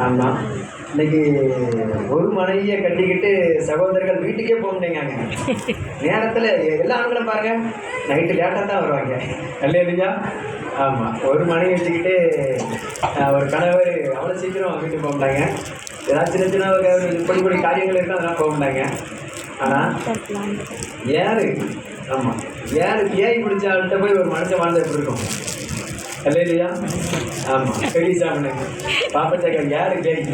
ஆமாம். இன்னைக்கு ஒரு மனைவியை கட்டிக்கிட்டு சகோதரர்கள் வீட்டுக்கே போக முடியுங்க. நேரத்தில் எல்லா ஆண்களும் பாருங்க நைட்டு லேட்டாக தான் வருவாங்க இல்லையா? ஆமாம். ஒரு மனைவி வச்சுக்கிட்டு ஒரு கணவர் அவ்வளோ சீக்கிரம் வீட்டுக்கு போக மாட்டாங்க. ஏதாவது சின்ன சின்ன பொடி பொடி காரியங்கள் இருக்கும், அதெல்லாம் போக மாட்டாங்க. ஆனால் யாரு ஆமாம் யாரு பேய் பிடிச்சாள்கிட்ட போய் ஒரு மனுஷன் வாழ்ந்து எப்படி இருக்கும் இல்லையா? ஆமாம். பெரிய சாமி பாப்பச்சக்கர் யாரு பேய்?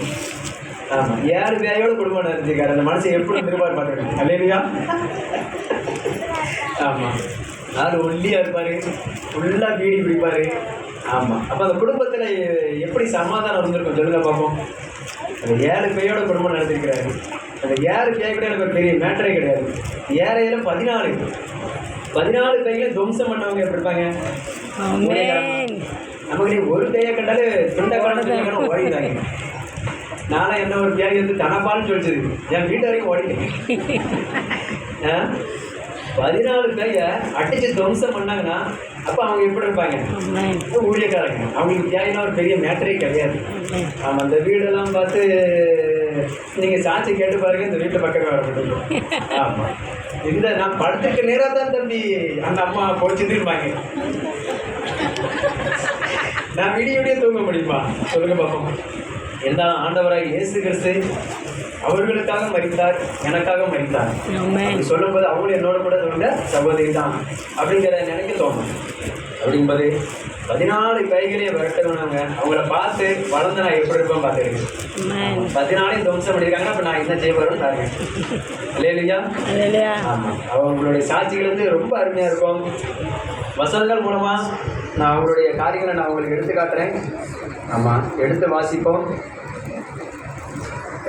ஆமாம். யாரு பேயோட குடும்பம் நடத்திருக்காரு அந்த மனுஷன் எப்படி திருப்பார் பார்த்துருக்கேன் இல்லையா? ஆமாம். ஆள் ஒல்லியாக இருப்பார், ஃபுல்லாக பீடி பிடிப்பார். ஆமாம். அப்போ அந்த குடும்பத்தில் எப்படி சமாதானம் இருந்திருக்கும் சொல்லுங்க பார்ப்போம். அந்த 7 பேயோட குடும்பம் நடத்திருக்கிறாரு. அந்த 7 பேய் கூட எனக்கு பெரிய மேட்டரே கிடையாது. ஏழையில 14 பேய்களை துவம்சம் பண்ணவங்க எப்படி இருப்பாங்க? நமக்கு ஒரு பேயை கண்டாலே துண்டை கடன் ஓடிதாங்க. நானும் என்ன ஒரு பேய் வந்து தனப்பான்னு சொல்லிச்சது என் வீட்டு வரைக்கும் ஓடிட்டேன். 14 பேயை அடிச்சு துவம்சம் பண்ணாங்கன்னா அப்போ அவங்க எப்படி இருப்பாங்க? ஊழியக்காரங்க. அவங்களுக்கு பேயினா ஒரு பெரிய மேட்டரே கிடையாது. ஆமாம். அந்த வீடெல்லாம் பார்த்து நீங்கள் சாட்சி கேட்டு பாருங்க, இந்த வீட்டில் பக்கமே வர முடியும். ஆமாம். இந்த நான் படத்துக்கு நேராக தான் தம்பி அந்த அம்மா பொடிச்சுட்டு இருப்பாங்க. நான் விடிய தூங்க முடியுமா சொல்லுங்க பார்ப்போம். எந்த ஆண்டவராய் இயேசு கிறிஸ்து அவர்களுக்காக மரித்தார், எனக்காக மரித்தார் சொல்லும்போது அவங்களும் என்னோட கூட சொல்லுங்க சகோதரி தான் அப்படிங்கிற நினைக்க தோணும். அப்படிங்கும்போது 14 கைகளையே விரட்டவனவங்க அவங்கள பார்த்து வளர்ந்து நான் எப்படி இருப்பேன் பார்த்துருக்கு. 14 துவம்சம் பண்ணியிருக்காங்கன்னா அப்போ நான் என்ன செய்ய போகிறேன்னு பாருங்க இல்லையா? ஆமாம். அவங்களுடைய சாட்சிகள் வந்து ரொம்ப அருமையாக இருக்கும். வசனங்கள் மூலமாக நான் அவங்களுடைய காரியங்களை நான் உங்களுக்கு எடுத்து காட்டுறேன். ஆமாம். எடுத்து வாசிப்போம்.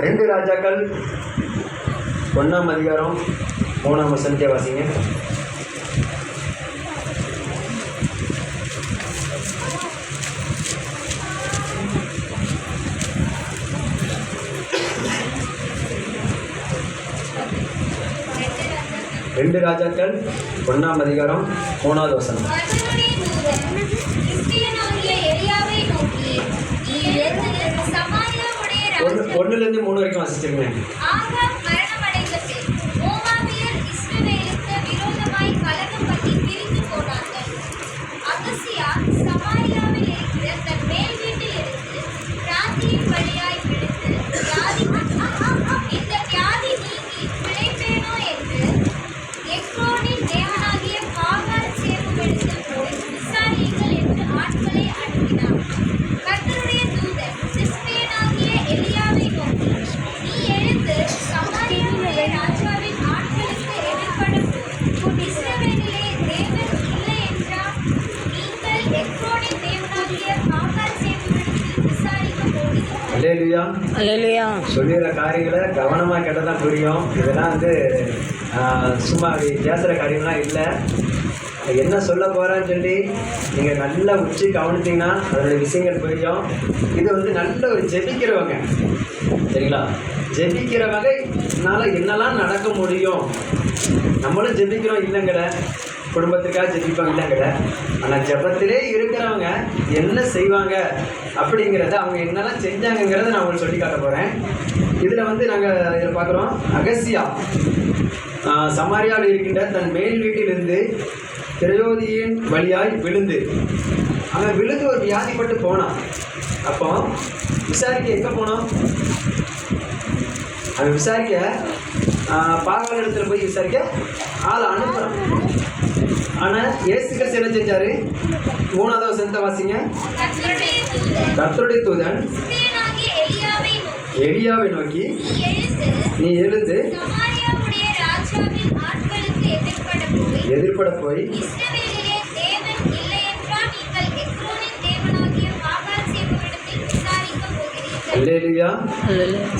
2 ராஜாக்கள் 1ஆம் அதிகாரம் 3ஆம் வசனத்தை வாசிங்க. ரெண்டு ராஜாக்கள் 1ஆம் அதிகாரம் 3ஆவது வசனம். 1லேருந்து 3 வரைக்கும் வாசிச்சிருங்க. சொல்லிடுற காரியங்களை கவனமாக கேட்டால் தான் புரியும். இதெல்லாம் வந்து சும்மா பேசுகிற காரியம்லாம் இல்லை. என்ன சொல்ல போகிறான்னு சொல்லி நீங்கள் நல்லா உச்சி கவனித்தீங்கன்னா அதனுடைய விஷயங்கள் புரியும். இது வந்து நல்ல ஒரு ஜெபிக்கிறவங்க சரிங்களா? ஜெபிக்கிறவங்கனால என்னெல்லாம் நடக்க முடியும். நம்மளும் ஜெபிக்கிறோம் இல்லைங்கிற, குடும்பத்துக்காக ஜெபிப்பாங்க இல்லைங்கிற. ஆனால் ஜெபத்திலே இருக்கிறவங்க என்ன செய்வாங்க அப்படிங்கிறத அவங்க என்னெல்லாம் செஞ்சாங்கங்கிறத நான் உங்களுக்கு சொல்லி காட்ட போகிறேன். இதில் வந்து நாங்கள் இதில் பார்க்குறோம். அகசியா சமாரியாவில் இருக்கின்ற தன் மேல் வீட்டிலிருந்து திரையோதியின் வழியாய் விழுந்து அவன் விழுந்து ஒரு வியாதிப்பட்டு போனான். அப்போ விசாரிக்க எங்கே போனான்? அவன் விசாரிக்க பாகால இடத்துல போய் விசாரிக்க ஆள் அனுப்புகிறான். ஆனால் இயேசு கிறிஸ்து என்ன செஞ்சாரு? 3ஆவது வசனத்தை வாசிங்க. கர்த்தருடைய தூதன் எலியாவை நோக்கி நீ எழுந்து எதிர்பட போய்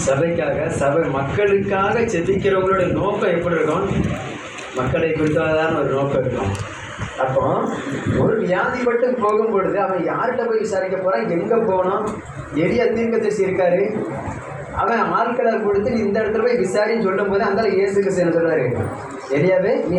சபைக்காக சபை மக்களுக்காக செபிக்கிறவங்களுடைய நோக்கம் எப்படி இருக்கும்? மக்களை குறித்தாதான ஒரு நோக்கம் இருக்கும். அப்போ ஒரு வியாதிப்பட்டு போகும் பொழுது அவன் யார்கிட்ட போய் விசாரிக்க போகிறான்? எங்கே போனோம்? எளிய தீர்க்கதரிசி இருக்காரு. அவன் ஆட்களை கொடுத்து நீ இந்த இடத்துல போய் விசாரின்னு சொல்லும் போது அந்த இயேசு கிறிஸ்து என்ன சொல்றாரு? எலியாவே நீ